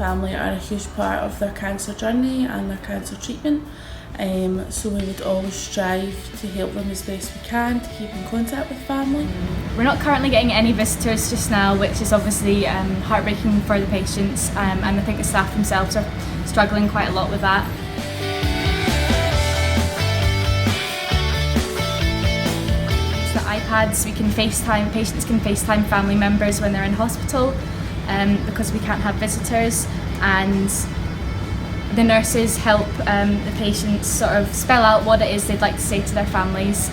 family are a huge part of their cancer journey and their cancer treatment. So we would always strive to help them as best we can, to keep in contact with family. We're not currently getting any visitors just now, which is obviously heartbreaking for the patients, and I think the staff themselves are struggling quite a lot with that. So the iPads, we can FaceTime, patients can FaceTime family members when they're in hospital because we can't have visitors, and the nurses help the patients sort of spell out what it is they'd like to say to their families.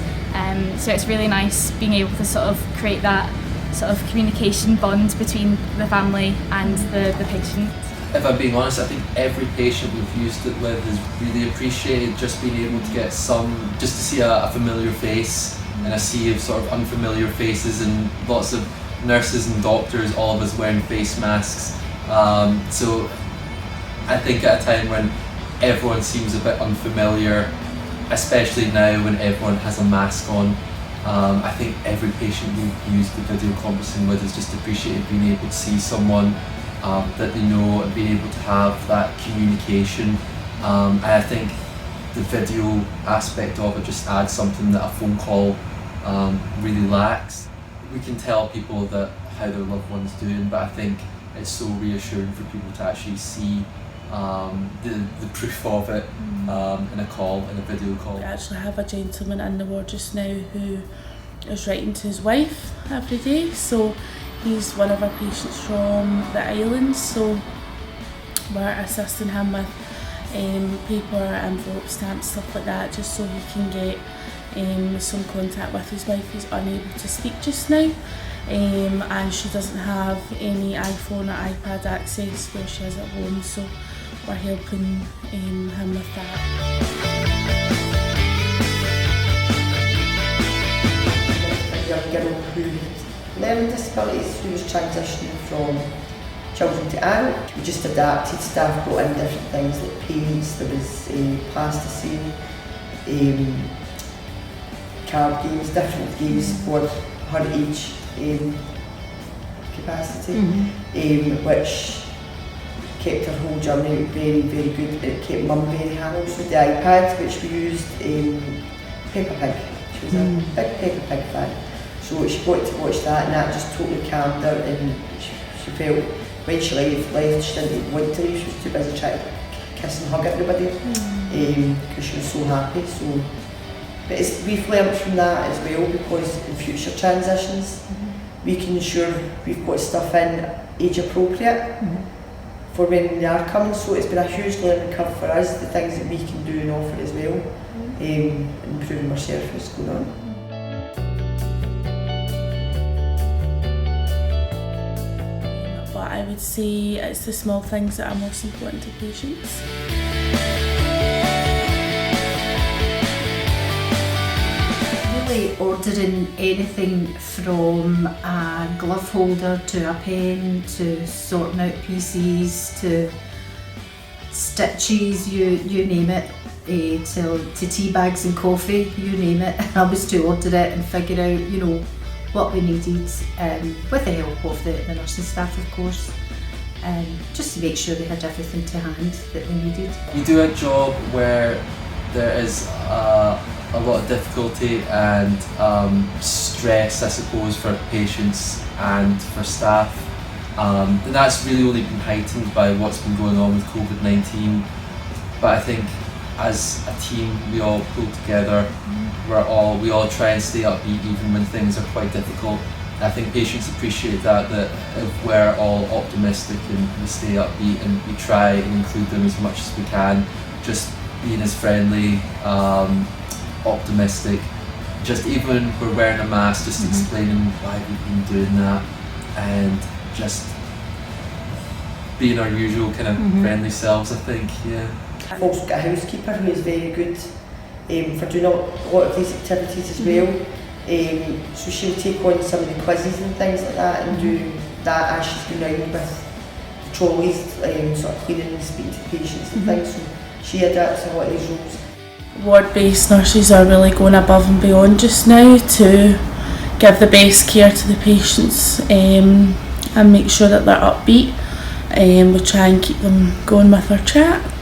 So it's really nice being able to sort of create that sort of communication bond between the family and the patient. If I'm being honest, I think every patient we've used it with has really appreciated just being able to get just to see a familiar face and a sea of sort of unfamiliar faces, and lots of nurses and doctors, all of us wearing face masks. So I think at a time when everyone seems a bit unfamiliar, especially now when everyone has a mask on, I think every patient we've used the video conferencing with has just appreciated being able to see someone that they know and being able to have that communication. And I think the video aspect of it just adds something that a phone call really lacks. We can tell people that how their loved one's doing, but I think it's so reassuring for people to actually see the proof of it in a video call. We actually have a gentleman in the ward just now who is writing to his wife every day, so he's one of our patients from the islands, so we're assisting him with paper, envelope, stamps, stuff like that, just so he can get some contact with his wife. He's unable to speak just now, and she doesn't have any iPhone or iPad access where she is at home, so we're helping him with that. A young girl who had learning disabilities, who was transitioning from children to adult. We just adapted, staff brought in different things like paints, there was plasticine, card games, different games for her age capacity, which kept her whole journey very, very good. It kept Mum very happy. Also the iPad, which we used, Peppa Pig. She was a big Peppa Pig fan. So she got to watch that, and that just totally calmed her, and she felt when she left she didn't want to leave. She was too busy trying to kiss and hug everybody because she was so happy. So, but we've learnt from that as well, because in future transitions we can ensure we've got stuff in age appropriate for when they are coming. So it's been a huge learning curve for us, the things that we can do and offer as well, improving our service going on. But I would say it's the small things that are most important to patients. Ordering anything from a glove holder to a pen to sorting out PCs to stitches, you name it, to tea bags and coffee, you name it. I was to order it and figure out, what we needed, with the help of the nursing staff, of course, just to make sure they had everything to hand that they needed. You do a job where there is a lot of difficulty and stress, I suppose, for patients and for staff. And that's really only been heightened by what's been going on with COVID-19. But I think as a team, we all pull together. We all try and stay upbeat even when things are quite difficult. I think patients appreciate that if we're all optimistic and we stay upbeat and we try and include them as much as we can, just being as friendly, optimistic, just even if we're wearing a mask, just explaining why we've been doing that, and just being our usual kind of friendly selves, I think, yeah. I've also got a housekeeper who is very good for doing a lot of these activities as well. So she'll take on some of the quizzes and things like that and do that as she's going round with the trolleys, sort of cleaning and speaking to patients and things. So she adapts a lot of these roles. Ward-based nurses are really going above and beyond just now to give the best care to the patients and make sure that they're upbeat. We try and keep them going with our chat.